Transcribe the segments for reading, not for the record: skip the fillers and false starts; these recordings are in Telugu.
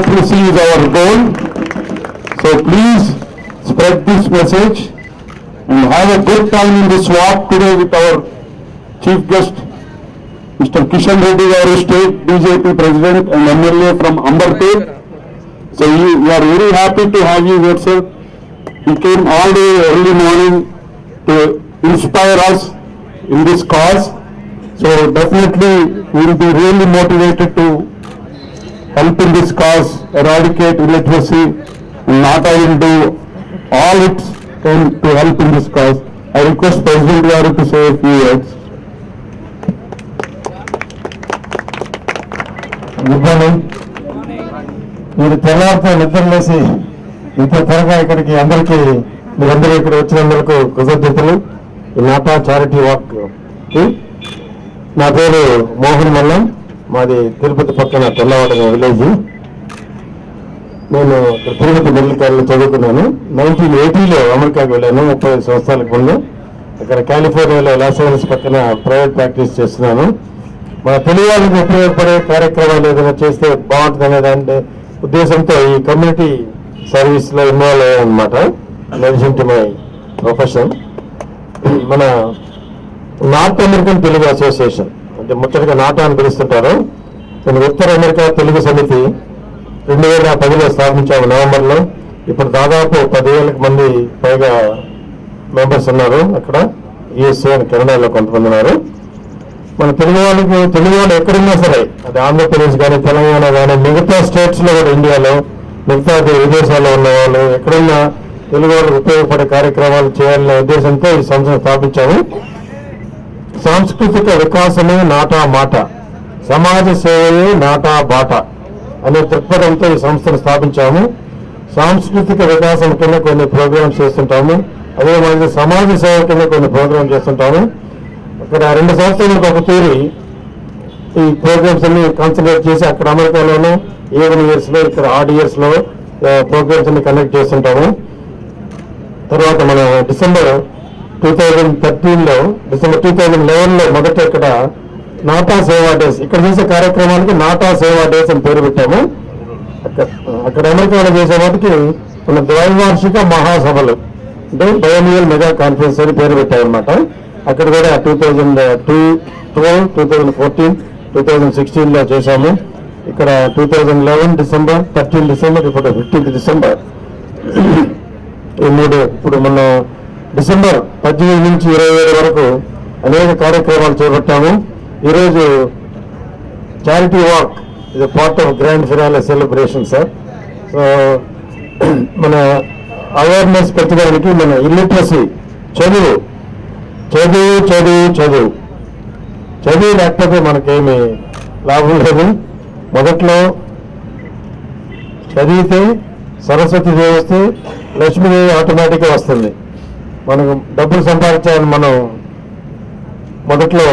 democracy is our goal. So please spread this message and have a good time in this walk today with our chief guest, Mr. Kishan Reddy Garu, State BJP President and MLA from Amberpet. So we are very happy to have you here, sir. You came all day early morning to inspire us in this cause. So definitely we will be really motivated to help in this cause, eradicate illiteracy, and not only do all it can to help in this cause. I request President Garu to say a few words. Good morning. మీరు తెల్లారితో నిద్రలేసి ఇంత త్వరగా ఇక్కడికి అందరికీ మీరందరూ ఇక్కడ వచ్చినందుకు కృతజ్ఞతలు. ఈ నాటా చారిటీ వాక్. నా పేరు మోహన్ మల్లం, మాది తిరుపతి పక్కన తెల్లవాడ విలేజ్. నేను తిరుపతి మెడికల్ కాలేజీలో చదువుకున్నాను. 1980లో అమెరికాకి వెళ్ళాను, 35 సంవత్సరాలకు ముందు. అక్కడ కాలిఫోర్నియాలో లాస్ ఏంజల్స్ పక్కన ప్రైవేట్ ప్రాక్టీస్ చేస్తున్నాను. మన తెలుగు వాళ్ళకి ఉపయోగపడే కార్యక్రమాలు ఏదైనా చేస్తే బాగుంటుంది అనే దాని ఉద్దేశంతో ఈ కమ్యూనిటీ సర్వీస్లో ఇన్వాల్వ్ అయ్యాను అనమాట. In to my profession. మన నార్త్ అమెరికన్ తెలుగు అసోసియేషన్, అంటే ముచ్చటగా నాటా అని పిలుస్తుంటారు. నేను ఉత్తర అమెరికా తెలుగు సమితి 2010లో స్థాపించాము నవంబర్లో. ఇప్పుడు దాదాపు 10,000 మంది పైగా మెంబర్స్ ఉన్నారు. అక్కడ యుఎస్ఏ అండ్ కెనడాలో కొంతమంది ఉన్నారు. మన తెలుగు వాళ్ళు ఎక్కడున్నా సరే, అది ఆంధ్రప్రదేశ్ కానీ తెలంగాణ కానీ మిగతా స్టేట్స్లో కూడా, ఇండియాలో మిగతా విదేశాల్లో ఉన్న వాళ్ళు ఎక్కడున్నా తెలుగు వాళ్ళకి ఉపయోగపడే కార్యక్రమాలు చేయాలనే ఉద్దేశంతో ఈ సంస్థను స్థాపించాము. సాంస్కృతిక వికాసమే నాటా మాట, సమాజ సేవయే నాటా బాట అనే దృక్పథంతో ఈ సంస్థను స్థాపించాము. సాంస్కృతిక వికాసం కింద కొన్ని ప్రోగ్రామ్స్ చేస్తుంటాము, అదే మాదిరి సమాజ సేవ కింద కొన్ని ప్రోగ్రామ్ చేస్తుంటాము. అక్కడ 2 సంవత్సరాలకు ఒక తూరి ఈ ప్రోగ్రామ్స్ అన్ని కాన్సన్ట్రేట్ చేసి అక్కడ అమెరికాలోనూ ఈవెన్ ఇయర్స్లో, ఇక్కడ ఆడ్ ఇయర్స్లో ప్రోగ్రామ్స్ అన్ని కండక్ట్ చేస్తుంటాము. తర్వాత మన డిసెంబర్ 2011లో మొదట ఇక్కడ నాటా సేవా డేస్, ఇక్కడ చేసే కార్యక్రమానికి నాటా సేవా డేస్ అని పేరు పెట్టాము. అక్కడ అమెరికాలో చేసే వాటికి మన ద్వైవార్షిక మహాసభలు, అంటే బయోనియల్ మెగా కాన్ఫరెన్స్ అని పేరు పెట్టామన్నమాట. అక్కడ కూడా 2012, 2014, 2016లో చేశాము. ఇక్కడ 2011 డిసెంబర్, 13 డిసెంబర్, ఇప్పుడు 15 డిసెంబర్, ఈ 3. ఇప్పుడు మన డిసెంబర్ 18 నుంచి 27 వరకు అనేక కార్యక్రమాలు చేపట్టాము. ఈరోజు చారిటీ వాక్ ఇది part of grand finale celebration sir. So మన అవేర్నెస్ పెట్టడానికి మన ఇల్లిటరసీ, చదువు లేకపోతే మనకేమి లాభం లేదు. మొదట్లో చదివితే సరస్వతి దేవి వస్తే లక్ష్మీదేవి ఆటోమేటిక్గా వస్తుంది. మనకు డబ్బులు సంపాదించాలని మనం మొదట్లో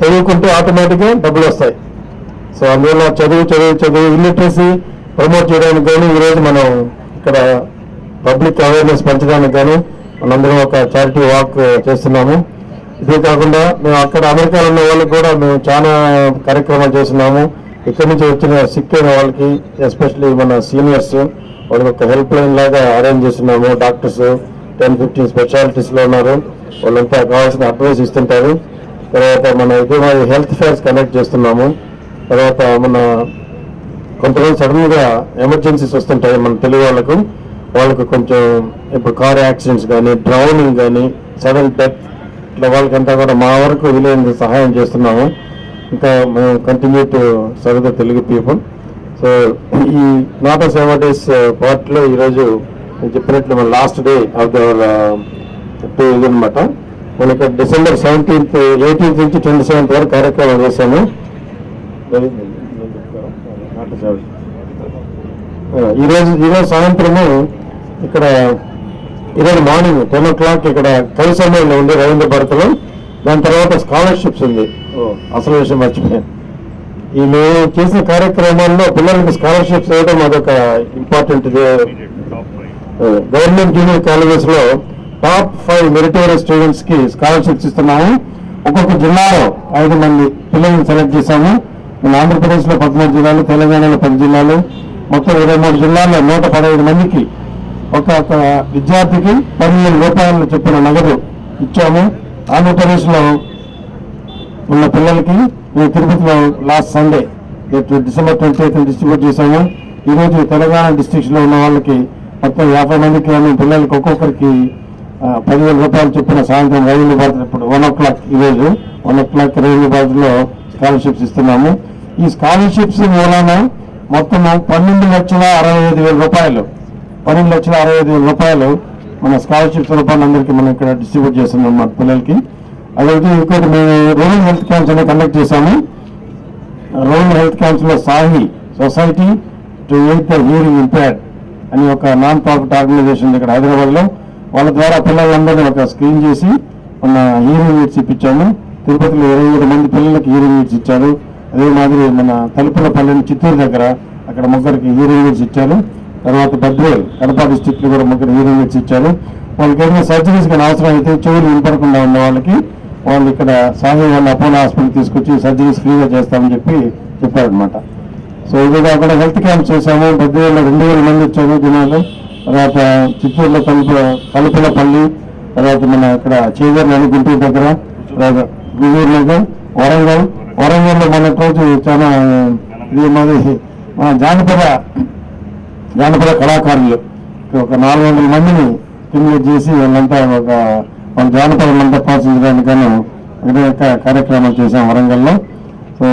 చదువుకుంటే ఆటోమేటిక్గా డబ్బులు వస్తాయి. సో అందువల్ల చదువు ఇల్లిటరసీ ప్రమోట్ చేయడానికి కానీ ఈరోజు మనం ఇక్కడ పబ్లిక్ అవేర్నెస్ పెంచడానికి కానీ మనందరం ఒక చారిటీ వాక్ చేస్తున్నాము. ఇదే కాకుండా మేము అక్కడ అమెరికాలో ఉన్న వాళ్ళకి కూడా మేము చాలా కార్యక్రమాలు చేస్తున్నాము. ఇక్కడి నుంచి వచ్చిన సిక్ అయిన వాళ్ళకి, ఎస్పెషల్లీ మన సీనియర్స్, వాళ్ళకి ఒక హెల్ప్ లైన్ లాగా అరేంజ్ చేస్తున్నాము. డాక్టర్స్ 10-15 స్పెషాలిటీస్లో ఉన్నారు, వాళ్ళంతా కావాల్సిన అడ్వైస్ ఇస్తుంటారు. తర్వాత మన హెల్త్ ఫేర్స్ కండక్ట్ చేస్తున్నాము. తర్వాత మన కొంతమంది సడన్గా ఎమర్జెన్సీస్ వస్తుంటాయి మన తెలుగు వాళ్ళకు కొంచెం ఇప్పుడు కార్ యాక్సిడెంట్స్ కానీ, డ్రౌనింగ్ కానీ, సడన్ డెత్, ఇట్లా వాళ్ళకంతా కూడా మా వరకు వీలైనంత సహాయం చేస్తున్నాము. ఇంకా మేము continue to serve the Telugu people. So ఈ నాటా సేవా డేస్ పార్ట్లో ఈరోజు నేను చెప్పినట్లు మన లాస్ట్ డే ఆఫ్ దవర్ ఇది అనమాట. మనం ఇక్కడ డిసెంబర్ 17th, 18th నుంచి 27th వరకు కార్యక్రమం చేశాము. ఈరోజు సాయంత్రము ఇక్కడ, ఈరోజు మార్నింగ్ 10 o'clock ఇక్కడ కవి సమ్మేళనం ఉంది రవీంద్ర భారతిలో. దాని తర్వాత స్కాలర్షిప్స్ ఉంది. అసలు విషయం మర్చిపోయాను. ఈ మేము చేసిన కార్యక్రమాల్లో పిల్లలకి స్కాలర్షిప్స్ ఇవ్వడం అదొక ఇంపార్టెంట్. గవర్నమెంట్ జూనియర్ కాలేజెస్ లో టాప్ 5 మెరిటోరియస్ స్టూడెంట్స్ కి స్కాలర్షిప్స్ ఇస్తున్నాము. ఒక్కొక్క జిల్లాలో 5 మంది పిల్లల్ని సెలెక్ట్ చేశాము. మన ఆంధ్రప్రదేశ్ లో 13 జిల్లాలు, తెలంగాణలో 10 జిల్లాలు, మొత్తం 23 జిల్లాల్లో 115 మందికి ఒక్కొక్క విద్యార్థికి 10,000 రూపాయలు చొప్పున నగదు ఇచ్చాము. ఆంధ్రప్రదేశ్లో ఉన్న పిల్లలకి మేము తిరుపతిలో లాస్ట్ సండే December 28 డిస్ట్రిబ్యూట్ చేశాము. ఈరోజు తెలంగాణ డిస్ట్రిక్ట్స్ లో ఉన్న వాళ్ళకి మొత్తం 50 మందికి పిల్లలకి ఒక్కొక్కరికి 10,000 రూపాయలు చొప్పున సాయంత్రం రెవెన్యూ బాధ్యత ఇప్పుడు 1 o'clock ఈరోజు 1 o'clock రెవెన్యూ బాధ్యతలో స్కాలర్షిప్స్ ఇస్తున్నాము. ఈ స్కాలర్షిప్స్ మూలాన మొత్తం 12,65,000 రూపాయలు 12,65,000 రూపాయలు మన స్కాలర్షిప్స్ రూపాయలు అందరికీ మనం ఇక్కడ డిస్ట్రిబ్యూట్ చేస్తున్నాం మన పిల్లలకి. అదైతే ఇంకోటి మేము రూరల్ హెల్త్ క్యాంప్స్ అనేది కండక్ట్ చేశాము. రూరల్ హెల్త్ క్యాంప్స్ లో SAHI society to aid the hearing impaired అని ఒక నాన్ ప్రాఫిట్ ఆర్గనైజేషన్ ఇక్కడ హైదరాబాద్ లో వాళ్ళ ద్వారా పిల్లలందరినీ ఒక స్క్రీన్ చేసి మన హియరింగ్ ఎయిడ్స్ ఇప్పించాము. తిరుపతిలో 27 మంది పిల్లలకి హియరింగ్ ఎయిడ్స్ ఇచ్చారు. అదే మాదిరి మన తలుపులపల్లిని చిత్తూరు దగ్గర అక్కడ ముగ్గురికి హియరింగ్ ఎయిడ్స్ ఇచ్చారు. తర్వాత బద్వేల్ కడప డిస్టిక్ లో కూడా ముగ్గురు హియరింగ్ ఎయిడ్స్ ఇచ్చారు. వాళ్ళకి ఏదైనా సర్జరీస్ కానీ అవసరం అయితే చెవులు వినపడకుండా ఉన్న వాళ్ళకి వాళ్ళు ఇక్కడ సాహి వాళ్ళ అపోలో హాస్పిటల్ తీసుకొచ్చి సర్జరీస్ ఫ్రీగా చేస్తామని చెప్పారనమాట. సో ఇది కాకుండా హెల్త్ క్యాంప్ చేశాము. బద్వేల్లో 2,000 మంది వచ్చారు జనాలు. తర్వాత చిత్తూరులో తలుపులపల్లి, తర్వాత మన ఇక్కడ చేదర్లని గుంటూరు దగ్గర, తర్వాత గుంటూరు నగర్, వరంగల్లో మొన్నటి రోజు చాలా ఇది మాది మన జానపద కళాకారులు ఒక 400 మందిని స్టిమ్యులేట్ చేసి వాళ్ళంతా వాళ్ళ జానపదంతా ప్రోత్సహించడానికి కార్యక్రమాలు చేశాం వరంగల్లో. సో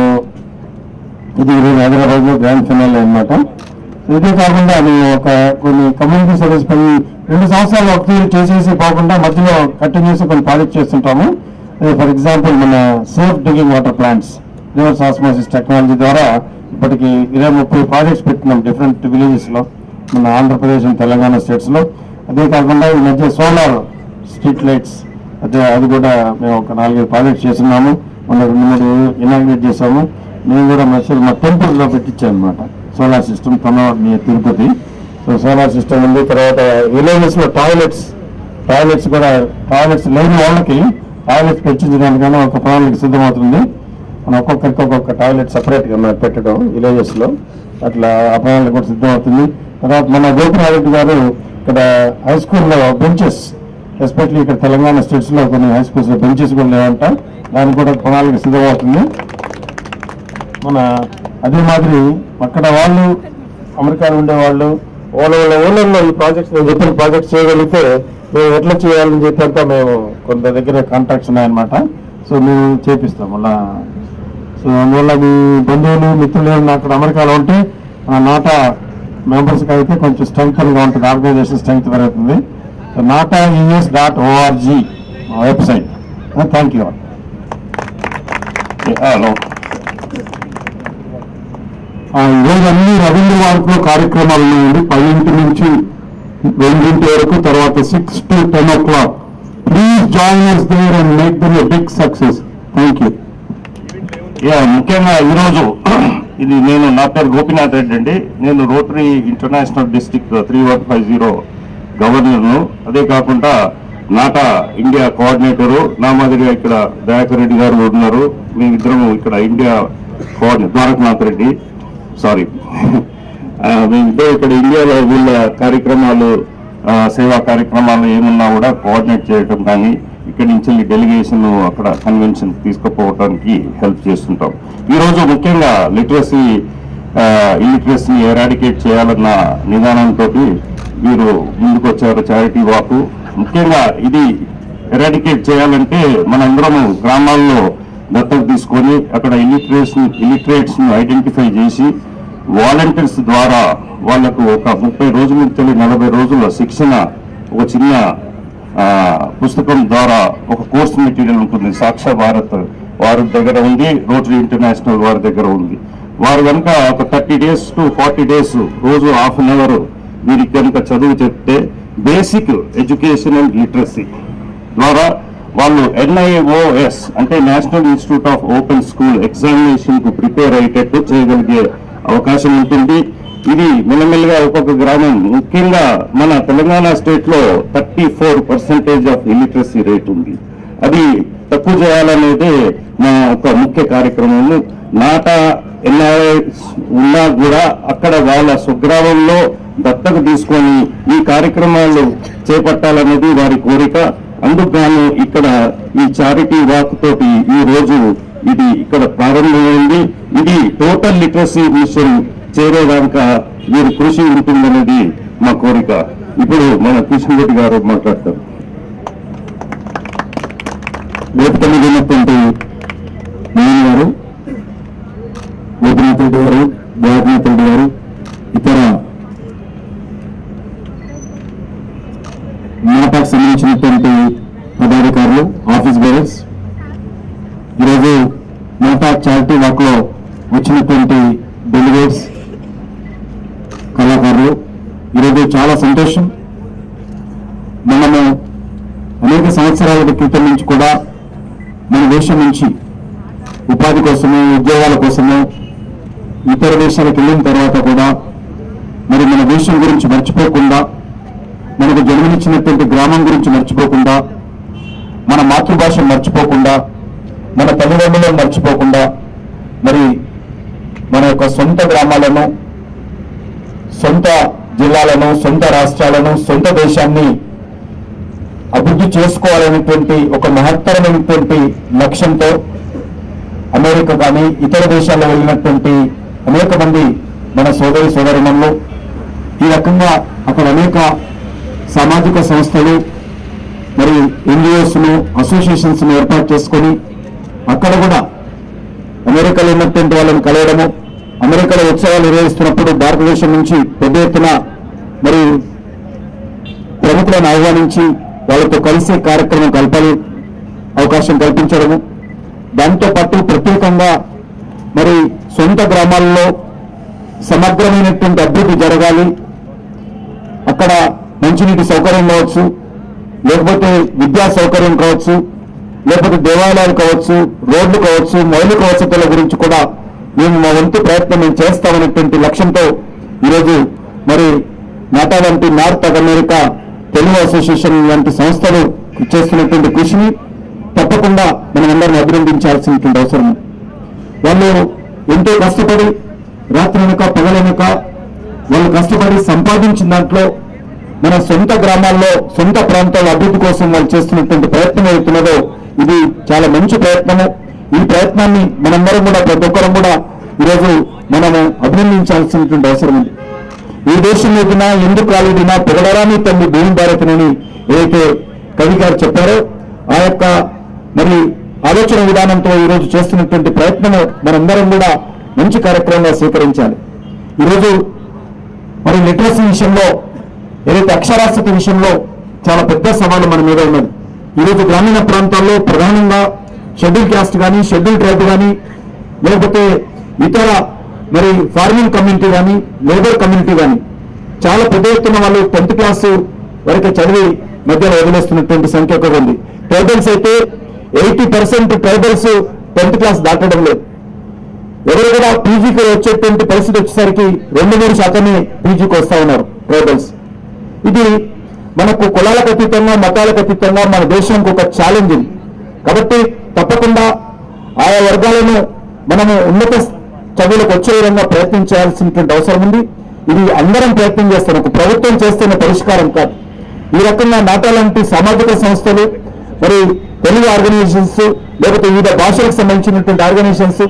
ఇది ఈరోజు హైదరాబాద్ లో గ్రాండ్ ఫినాలే అనమాట. ఇదే కాకుండా మేము కొన్ని కమ్యూనిటీ సర్వీస్ పని 2 సంవత్సరాలు ఒక తీరు చేసేసి పోకుండా మధ్యలో కంటిన్యూస్ కొన్ని ప్రాజెక్ట్ చేస్తుంటాము. ఫర్ ఎగ్జాంపుల్ మన safe drinking water plants reverse osmosis technology ద్వారా ఇప్పటికి 20-30 ప్రాజెక్ట్స్ పెట్టినాం డిఫరెంట్ విలేజెస్ లో మన ఆంధ్రప్రదేశ్ అండ్ తెలంగాణ స్టేట్స్ లో. అదే కాకుండా ఈ మధ్య సోలార్ స్ట్రీట్ లైట్స్ అది కూడా మేము ఒక 4-5 ప్రాజెక్ట్స్ చేస్తున్నాము. మన 2-3 ఇనాగ్రేట్ చేసాము. మేము కూడా మా టెంపుల్ లో పెట్టించాం అనమాట solar system Tirupati. So solar system ఉంది. తర్వాత విలేజెస్ లో టాయిలెట్స్ కూడా టాయిలెట్స్ లేని వాళ్ళకి టాయిలెట్స్ పెట్టించడానికైనా ఒక ప్రణాళిక సిద్ధమవుతుంది. మనం ఒక్కొక్కరికి ఒక్కొక్క టాయిలెట్ సపరేట్ గా పెట్టడం విలేజెస్ లో అట్లా ఆ ప్రణాళిక కూడా సిద్ధమవుతుంది. తర్వాత మన గోపినారెడ్డి గారు ఇక్కడ హై స్కూల్లో బెంచెస్ ఎస్పెషల్లీ ఇక్కడ తెలంగాణ స్టేట్స్ లో కొన్ని హై స్కూల్స్ లో బెంచెస్ కూడా లేవంట. దానికి కూడా ప్రణాళిక సిద్ధమవుతుంది. మన అదే మాదిరి అక్కడ వాళ్ళు అమెరికాలో ఉండేవాళ్ళు ఓళ్ళలో ఈ ప్రాజెక్ట్స్ నేను చెప్పిన ప్రాజెక్ట్స్ చేయగలిగితే మేము ఎట్లా చేయాలని చెప్పంతా మేము కొంత దగ్గర కాంటాక్ట్స్ ఉన్నాయన్నమాట. సో మేము చేపిస్తాం అలా. సో అందువల్ల మీ బంధువులు మిత్రులు ఏమన్నా అక్కడ అమెరికాలో ఉంటే నాటా మెంబర్స్కి అయితే కొంచెం స్ట్రెంగ్గా ఉంటుంది, ఆర్గనైజేషన్ స్ట్రెంగ్త్ పెరుగుతుంది. So nataes.org website. Thank you. Hello, ఈరోజు అన్ని రవీంద్ర పార్క్ లో కార్యక్రమాలు ఉన్నాయండి. 10 నుంచి 2 వరకు, తర్వాత 6 to 10 o'clock. Please join us there and make them a big success. Thank you. ముఖ్యంగా ఈరోజు ఇది నా పేరు గోపినాథ్ రెడ్డి అండి. నేను రోటరీ ఇంటర్నేషనల్ డిస్ట్రిక్ట్ 3150 గవర్నర్ను. అదే కాకుండా నాటా ఇండియా కోఆర్డినేటరు. నా మాదిరిగా ఇక్కడ దయాకర్ రెడ్డి గారు ఉన్నారు. మేమిద్దరము ఇక్కడ ఇండియా ద్వారకనాథ్ రెడ్డి మేమిద్దరు ఇక్కడ ఇండియాలో వీళ్ళ కార్యక్రమాలు సేవా కార్యక్రమాలు ఏమున్నా కూడా కోఆర్డినేట్ చేయడం కానీ ఇక్కడి నుంచి డెలిగేషన్ అక్కడ కన్వెన్షన్ తీసుకుపోవడానికి హెల్ప్ చేస్తుంటాం. ఈరోజు ముఖ్యంగా ఇల్లిటరసీని ఎరాడికేట్ చేయాలన్న నిదానంతో వీరు ముందుకొచ్చారు చారిటీ వాక్. ముఖ్యంగా ఇది ఎరాడికేట్ చేయాలంటే మనందరము గ్రామాల్లో దత్తత తీసుకొని అక్కడ ఇల్లిటరేట్స్ ను ఐడెంటిఫై చేసి వాలంటీర్స్ ద్వారా వాళ్లకు ఒక 30 రోజుల నుంచి 40 రోజుల శిక్షణ ఒక చిన్న పుస్తకం ద్వారా ఒక కోర్స్ మెటీరియల్ ఉంటుంది. సాక్షా భారత్ వారి దగ్గర ఉంది, రోటరీ ఇంటర్నేషనల్ వారి దగ్గర ఉంది. వారు కనుక ఒక 30 days to 40 days రోజు ½ an hour వీరికి కనుక చదువు చెప్తే బేసిక్ ఎడ్యుకేషన్ అండ్ లిటరసీ ద్వారా వాళ్ళు NIOS అంటే national institute of open school examination కు ప్రిపేర్ అయ్యేటట్టు చేయగలిగే అవకాశం ఉంటుంది. ఇది మెల్లమెల్లగా ఒక్కొక్క గ్రామం, ముఖ్యంగా మన తెలంగాణ స్టేట్ లో 34% ఆఫ్ ఇల్లిటరసీ రేట్ ఉంది. అది తక్కువ చేయాలనేదే మా ఒక ముఖ్య కార్యక్రమము. నాటా ఎన్ఆర్ఐస్ ఉన్నా కూడా అక్కడ వాళ్ళ స్వగ్రామంలో దత్తత తీసుకొని ఈ కార్యక్రమాలు చేపట్టాలన్నది వారి కోరిక. అందుకు ఇక్కడ ఈ చారిటీ వాక్ తోటి ఈ రోజు ఇది ఇక్కడ ప్రారంభమైంది. ఇది టోటల్ లిటరసీ మిషన్ చేరేదాకా వీరి కృషి ఉంటుందనేది మా కోరిక. ఇప్పుడు మన కిషన్ రెడ్డి గారు మాట్లాడతారు. వేదిక మీద ఉన్నటువంటి మోహన్ గారు, గోపినాథ్ రెడ్డి గారు, జగన్నాథ్ రెడ్డి గారు, ఇతర నాటాకు సంబంధించినటువంటి పదాధికారులు, ఆఫీస్ బేరర్స్, ఈరోజు నాటాక్ చారిటీ వాక్ లో వచ్చినటువంటి డెలిగేట్స్, కళాకారులు, ఈరోజు చాలా సంతోషం. మనము అనేక సంవత్సరాల క్రితం నుంచి కూడా మన దేశం నుంచి ఉపాధి కోసము, ఉద్యోగాల కోసము ఇతర దేశాలకు వెళ్ళిన తర్వాత కూడా మరి మన దేశం గురించి మర్చిపోకుండా, మనకు జన్మనిచ్చినటువంటి గ్రామం గురించి మర్చిపోకుండా, మన మాతృభాషను మర్చిపోకుండా, మన తల్లిదండ్రులను మర్చిపోకుండా, మరి మన యొక్క సొంత గ్రామాలను, సొంత జిల్లాలను, సొంత రాష్ట్రాలను, సొంత దేశాన్ని అభివృద్ధి చేసుకోవాలనేటువంటి ఒక మహత్తరమైనటువంటి లక్ష్యంతో అమెరికా కానీ ఇతర దేశాల్లో వెళ్ళినటువంటి అనేక మంది మన సోదరి సోదరుమణులు ఈ రకంగా అక్కడ అనేక సామాజిక సంస్థలు మరి ఎన్జిఓస్ను, అసోసియేషన్స్ను ఏర్పాటు చేసుకొని అక్కడ కూడా అమెరికాలో ఉన్నటువంటి వాళ్ళని కలవడము, అమెరికాలో ఉత్సవాలు నిర్వహిస్తున్నప్పుడు భారతదేశం నుంచి పెద్ద ఎత్తున మరి ప్రముఖులను ఆహ్వానించి వాళ్ళతో కలిసే కార్యక్రమం అవకాశం కల్పించడము, దాంతో పాటు ప్రత్యేకంగా మరి సొంత గ్రామాల్లో సమగ్రమైనటువంటి అభివృద్ధి జరగాలి, అక్కడ మంచినీటి సౌకర్యం కావచ్చు, లేకపోతే విద్యా సౌకర్యం కావచ్చు, లేకపోతే దేవాలయాలు కావచ్చు, రోడ్లు కావచ్చు, మౌలిక వసతుల గురించి కూడా మేము మా వంతు ప్రయత్నం మేము చేస్తామనేటువంటి లక్ష్యంతో ఈరోజు మరి నాటా వంటి నార్త్ అమెరికా తెలుగు అసోసియేషన్ వంటి సంస్థలు చేస్తున్నటువంటి కృషిని తప్పకుండా మనం అందరిని అభినందించాల్సినటువంటి అవసరం. వాళ్ళు ఎంతో కష్టపడి రాత్రనక పగలనక వాళ్ళు కష్టపడి సంపాదించిన దాంట్లో మన సొంత గ్రామాల్లో, సొంత ప్రాంతాల అభివృద్ధి కోసం వాళ్ళు చేస్తున్నటువంటి ప్రయత్నం అవుతున్నదో ఇది చాలా మంచి ప్రయత్నము. ఈ ప్రయత్నాన్ని మనందరం కూడా, ప్రతి ఒక్కరం కూడా ఈరోజు మనము అభినందించాల్సినటువంటి అవసరం ఉంది. ఈ దేశం మీదన ఎందుకు కాలిడినా పొగడరాని తల్లి భూమి భారతిని ఏదైతే కవి గారు చెప్పారో ఆ యొక్క మరి ఆలోచన విధానంతో ఈరోజు చేస్తున్నటువంటి ప్రయత్నము మనందరం కూడా మంచి కార్యక్రమంగా స్వీకరించాలి. ఈరోజు మరి లిటరసీ విషయంలో, ఏదైతే అక్షరాస్యత విషయంలో చాలా పెద్ద సవాలు మన మీద ఉన్నది. ఈరోజు గ్రామీణ ప్రాంతాల్లో ప్రధానంగా షెడ్యూల్ క్యాస్ట్ కానీ, షెడ్యూల్ ట్రైబ్ కానీ, లేకపోతే ఇతర మరి ఫార్మింగ్ కమ్యూనిటీ కానీ, లేబర్ కమ్యూనిటీ కానీ చాలా పెద్ద ఎత్తున వాళ్ళు 10th క్లాసు వరకు చదివి మధ్యలో వదిలేస్తున్నటువంటి సంఖ్య ఎక్కువ ఉంది. ట్రైబల్స్ అయితే 80% ట్రైబల్స్ 10th క్లాస్ దాటడం లేదు. ఎవరు కూడా పీజీకి వచ్చేటువంటి పరిస్థితి వచ్చేసరికి 2-3% పీజీకి వస్తా ఉన్నారు ట్రైబల్స్. ఇది మనకు కులాలకు అతీతంగా, మతాలకు అతీతంగా మన దేశానికి ఒక ఛాలెంజ్ ఉంది. కాబట్టి తప్పకుండా ఆయా వర్గాలను మనము ఉన్నత చదువులకు వచ్చే విధంగా ప్రయత్నం చేయాల్సినటువంటి అవసరం ఉంది. ఇది అందరం ప్రయత్నం చేస్తాం, ఒక ప్రభుత్వం చేస్తున్న పరిష్కారం కాదు. ఈ రకంగా నాటా లాంటి సామాజిక సంస్థలు, మరి తెలుగు ఆర్గనైజేషన్స్, లేకపోతే వివిధ భాషలకు సంబంధించినటువంటి ఆర్గనైజేషన్స్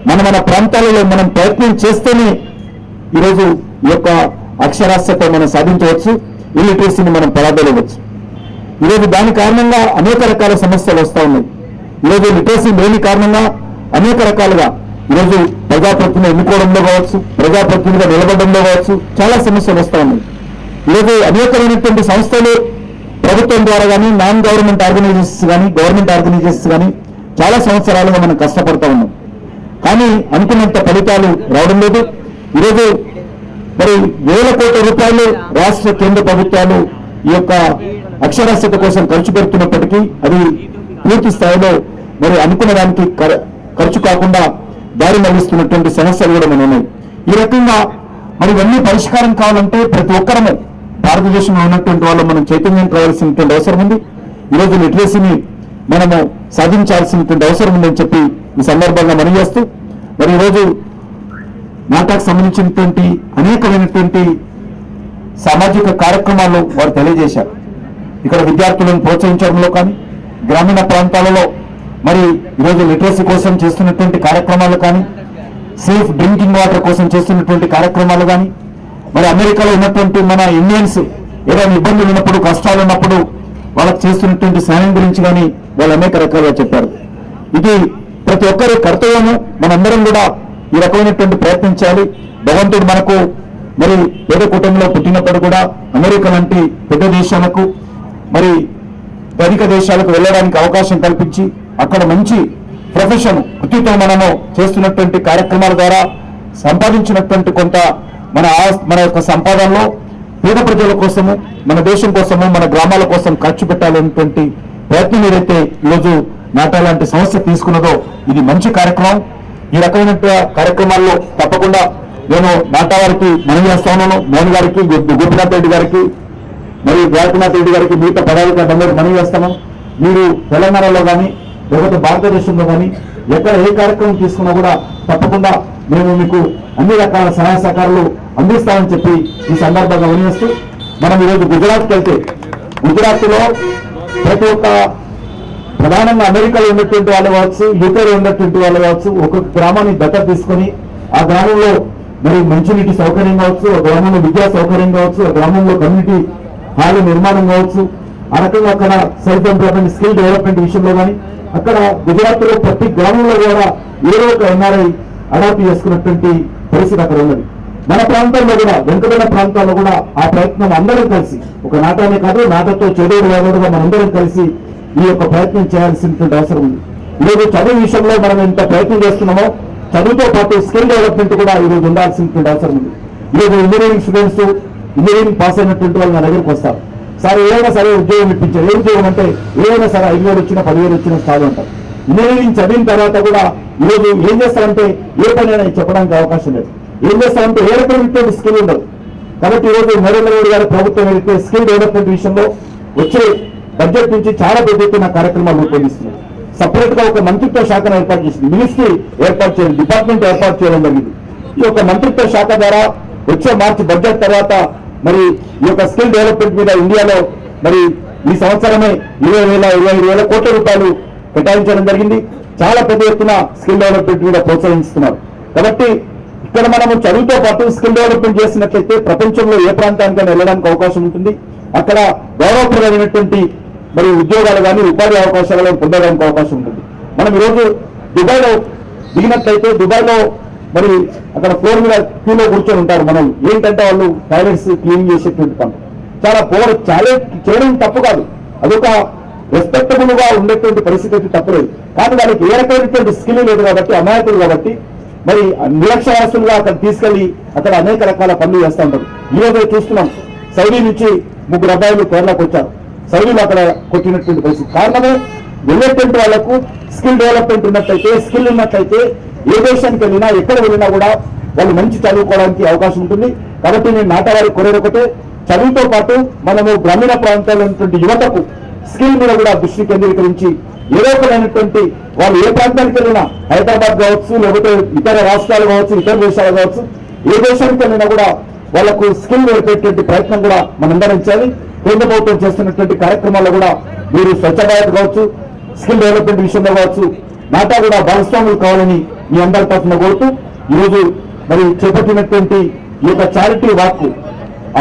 మన ప్రాంతాలలో మనం ప్రయత్నం చేస్తేనే ఈరోజు ఈ యొక్క అక్షరాస్యత మనం సాధించవచ్చు, ఇల్లిటరసీని మనం పరాదలేవచ్చు. ఈరోజు దాని కారణంగా అనేక రకాల సమస్యలు వస్తూ ఉన్నాయి. ఈరోజు లిటరసీ లేని కారణంగా అనేక రకాలుగా ఈరోజు ప్రజాప్రతినిధులు ఎన్నుకోవడంలో కావచ్చు, ప్రజాప్రతినిధిగా నిలబడడంలో కావచ్చు చాలా సమస్యలు వస్తూ ఉన్నాయి. ఈరోజు అనేకమైనటువంటి సంస్థలు ప్రభుత్వం ద్వారా కానీ, నాన్ గవర్నమెంట్ ఆర్గనైజేషన్స్ కానీ, గవర్నమెంట్ ఆర్గనైజేషన్స్ కానీ చాలా సంవత్సరాలుగా మనం కష్టపడతా ఉన్నాం. కానీ అనుకున్నంత ఫలితాలు రావడం లేదు. ఈరోజు మరి వేల కోట్ల రూపాయలు రాష్ట్ర కేంద్ర ప్రభుత్వాలు ఈ యొక్క అక్షరాస్యత కోసం ఖర్చు పెడుతున్నప్పటికీ అది పూర్తి స్థాయిలో మరి అనుకున్న దానికి ఖర్చు కాకుండా దారి మళ్లిస్తున్నటువంటి సమస్యలు కూడా మనం ఉన్నాయి. ఈ రకంగా మరి ఇవన్నీ పరిష్కారం కావాలంటే ప్రతి ఒక్కరము భారతదేశంలో ఉన్నటువంటి వాళ్ళు మనం చైతన్యం కావాల్సినటువంటి అవసరం ఉంది. ఈరోజు లిటరసీని మనము సాధించాల్సినటువంటి అవసరం ఉందని చెప్పి ఈ సందర్భంగా మనం చేస్తూ మరి ఈరోజు నాటాకు సంబంధించినటువంటి అనేకమైనటువంటి సామాజిక కార్యక్రమాలు వారు తెలియజేశారు. ఇక్కడ విద్యార్థులను ప్రోత్సహించడంలో కానీ, గ్రామీణ ప్రాంతాలలో మరి ఈరోజు లిటరసీ కోసం చేస్తున్నటువంటి కార్యక్రమాలు కానీ, సేఫ్ డ్రింకింగ్ వాటర్ కోసం చేస్తున్నటువంటి కార్యక్రమాలు కానీ, మరి అమెరికాలో ఉన్నటువంటి మన ఇండియన్స్ ఏదైనా ఇబ్బందులు ఉన్నప్పుడు, కష్టాలు ఉన్నప్పుడు వాళ్ళకి చేస్తున్నటువంటి సాయం గురించి కానీ వాళ్ళు అనేక రకాలుగా చెప్పారు. ఇది ప్రతి ఒక్కరి కర్తవ్యము. మనందరం కూడా ఈ రకమైనటువంటి ప్రయత్నం చేయాలి. భగవంతుడు మనకు మరి పేద కుటుంబంలో పుట్టినప్పుడు కూడా అమెరికా లాంటి పెద్ద దేశాలకు మరి ధనిక దేశాలకు వెళ్ళడానికి అవకాశం కల్పించి అక్కడ మంచి ప్రొఫెషన్ వృత్తితో మనము చేస్తున్నటువంటి కార్యక్రమాల ద్వారా సంపాదించినటువంటి కొంత మన యొక్క సంపాదనలో పేద ప్రజల కోసము, మన దేశం కోసము, మన గ్రామాల కోసం ఖర్చు పెట్టాలనేటువంటి ప్రయత్నం ఏదైతే ఈరోజు నాటా లాంటి సంస్థ తీసుకున్నదో ఇది మంచి కార్యక్రమం. ఈ రకమైన కార్యక్రమాల్లో తప్పకుండా నేను నాటా వారికి మనవి చేస్తా ఉన్నాను. మోహన్ గారికి, గోపినాథ్ రెడ్డి గారికి, మరియు ద్వారకనాథ్ రెడ్డి గారికి, మిగతా పదాధికారులందరూ మనవి చేస్తాను. మీరు తెలంగాణలో కానీ లేకపోతే భారతదేశంలో కానీ ఎక్కడ ఏ కార్యక్రమం తీసుకున్నా కూడా తప్పకుండా మేము మీకు అన్ని రకాల సహాయ సహకారాలు అందిస్తామని చెప్పి ఈ సందర్భంగా వినియోగిస్తూ, మనం ఈరోజు గుజరాత్కి వెళ్తే గుజరాత్లో ప్రతి ఒక్క ప్రధానంగా అమెరికాలో ఉన్నటువంటి వాళ్ళు కావచ్చు, యూకేలో ఉన్నటువంటి వాళ్ళు కావచ్చు, ఒక్కొక్క గ్రామాన్ని దత్తత తీసుకొని ఆ గ్రామంలో మరి మంచినీటి సౌకర్యం కావచ్చు, ఆ గ్రామంలో విద్యా సౌకర్యం కావచ్చు, ఆ గ్రామంలో కమ్యూనిటీ హాల్ నిర్మాణం కావచ్చు, ఆ రకంగా అక్కడ సెల్ఫ్ ఎంప్లాయ్మెంట్, స్కిల్ డెవలప్మెంట్ విషయంలో కానీ అక్కడ గుజరాత్ లో ప్రతి గ్రామంలో కూడా ఏదో ఒక ఎన్ఆర్ఐ అడాప్ట్ చేసుకున్నటువంటి పరిస్థితి అక్కడ ఉన్నది. మన ప్రాంతాల్లో కూడా, వెనుకబడిన ప్రాంతాల్లో కూడా ఆ ప్రయత్నం అందరం కలిసి, ఒక నాటానే కాదు, నాటతో చెడుగా మనందరం కలిసి ఈ యొక్క ప్రయత్నం చేయాల్సినటువంటి అవసరం ఉంది. ఈరోజు చదువు విషయంలో మనం ఎంత ప్రయత్నం చేస్తున్నామో చదువుతో పాటు స్కిల్ డెవలప్మెంట్ కూడా ఈరోజు ఉండాల్సినటువంటి అవసరం ఉంది. ఈరోజు ఇంజనీరింగ్ స్టూడెంట్స్, ఇంజనీరింగ్ పాస్ అయినటువంటి వాళ్ళు నా దగ్గరికి వస్తారు. సార్ ఏదైనా సరే ఉద్యోగం ఇప్పించారు. ఏ ఉద్యోగం అంటే ఏదైనా సరే 5,000 వచ్చినా 10,000 వచ్చినా చాలు అంటారు. ఇంజనీరింగ్ చదివిన తర్వాత కూడా ఈరోజు ఏం చేస్తారంటే ఏ పని చెప్పడానికి అవకాశం లేదు. ఏం చేస్తారంటే ఏ రకమైనటువంటి స్కిల్ ఉండదు. కాబట్టి ఈరోజు నరేంద్ర మోడీ గారి ప్రభుత్వం ఏదైతే స్కిల్ డెవలప్మెంట్ విషయంలో వచ్చే బడ్జెట్ నుంచి చాలా పెద్ద ఎత్తున కార్యక్రమాలు రూపొందిస్తున్నారు. సపరేట్ గా ఒక మంత్రిత్వ శాఖను ఏర్పాటు చేసింది, మినిస్ట్రీ ఏర్పాటు చేయడం, డిపార్ట్మెంట్ ఏర్పాటు చేయడం జరిగింది. ఈ యొక్క మంత్రిత్వ శాఖ ద్వారా వచ్చే మార్చి బడ్జెట్ తర్వాత మరి ఈ యొక్క స్కిల్ డెవలప్మెంట్ మీద ఇండియాలో మరి ఈ సంవత్సరమే 20,000 కోట్ల రూపాయలు కేటాయించడం జరిగింది. చాలా పెద్ద ఎత్తున స్కిల్ డెవలప్మెంట్ మీద ప్రోత్సహిస్తున్నారు. కాబట్టి ఇక్కడ మనము చదువుతో పాటు స్కిల్ డెవలప్మెంట్ చేసినట్లయితే ప్రపంచంలో ఏ ప్రాంతానికైనా వెళ్ళడానికి అవకాశం ఉంటుంది. అక్కడ గౌరవప్రదమైనటువంటి మరి ఉద్యోగాలు కానీ ఉపాధి అవకాశాలు పొందడానికి అవకాశం ఉంటుంది. మనం ఈరోజు దుబాయ్లో దిగినట్లయితే దుబాయ్లో మరి అక్కడ ఫ్లోర్ మీద క్యూలో కూర్చొని ఉంటారు. మనం ఏంటంటే వాళ్ళు టాయిలెట్స్ క్లీన్ చేసేటువంటి పనులు చాలా చేయడం తప్పు కాదు, అదొక రెస్పెక్టబుల్ గా ఉండేటువంటి పరిస్థితి అయితే తప్పలేదు. కానీ వాళ్ళకి ఏ రకమైనటువంటి స్కిల్ లేదు కాబట్టి, అమాయకులు కాబట్టి మరి నిరక్షరాస్తులుగా అక్కడ తీసుకెళ్లి అక్కడ అనేక రకాల పనులు చేస్తూ ఉంటారు. ఈ రోజు చూస్తున్నాం, సౌదీ నుంచి 3 అబ్బాయిలు కేరళకు వచ్చారు. సౌదీలో అక్కడ కొట్టినటువంటి పరిస్థితి కారణమే వెళ్ళేటువంటి వాళ్లకు స్కిల్ డెవలప్మెంట్ ఉన్నట్లయితే, స్కిల్ ఉన్నట్లయితే ఏ దేశానికి వెళ్ళినా ఎక్కడ వెళ్ళినా కూడా వాళ్ళు మంచి చదువుకోవడానికి అవకాశం ఉంటుంది. కాబట్టి నేను నాటవారి కోరేది ఒకటే, చదువుతో పాటు మనము గ్రామీణ ప్రాంతాల్లో ఉన్నటువంటి యువతకు స్కిల్ మీద కూడా దృష్టి కేంద్రీకరించి ఏదో ఒకరైనటువంటి వాళ్ళు ఏ ప్రాంతానికి వెళ్ళినా, హైదరాబాద్ కావచ్చు, లేకపోతే ఇతర రాష్ట్రాలు కావచ్చు, ఇతర దేశాలు కావచ్చు, ఏ దేశానికి వెళ్ళినా కూడా వాళ్లకు స్కిల్ నేర్పేటువంటి ప్రయత్నం కూడా మనందరం చేయాలి. కేంద్ర ప్రభుత్వం చేస్తున్నటువంటి కార్యక్రమాల్లో కూడా మీరు స్వచ్ఛ భారత్ కావచ్చు, స్కిల్ డెవలప్మెంట్ విషయంలో కావచ్చు, నాటా కూడా భాగస్వాములు కావాలని మీ అందరి తరఫున కోరుతూ ఈరోజు మరి చేపట్టినటువంటి ఈ యొక్క చారిటీ వాక్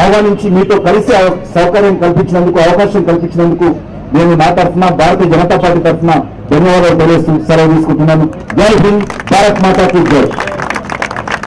ఆహ్వానించి మీతో కలిసి సౌకర్యం కల్పించినందుకు, అవకాశం కల్పించినందుకు నేను నా తరఫున, భారతీయ జనతా పార్టీ తరఫున ధన్యవాదాలు తెలియజేస్తూ సెలవు తీసుకుంటున్నాను. జై హింద్, భారత్ మాతా కీ జై.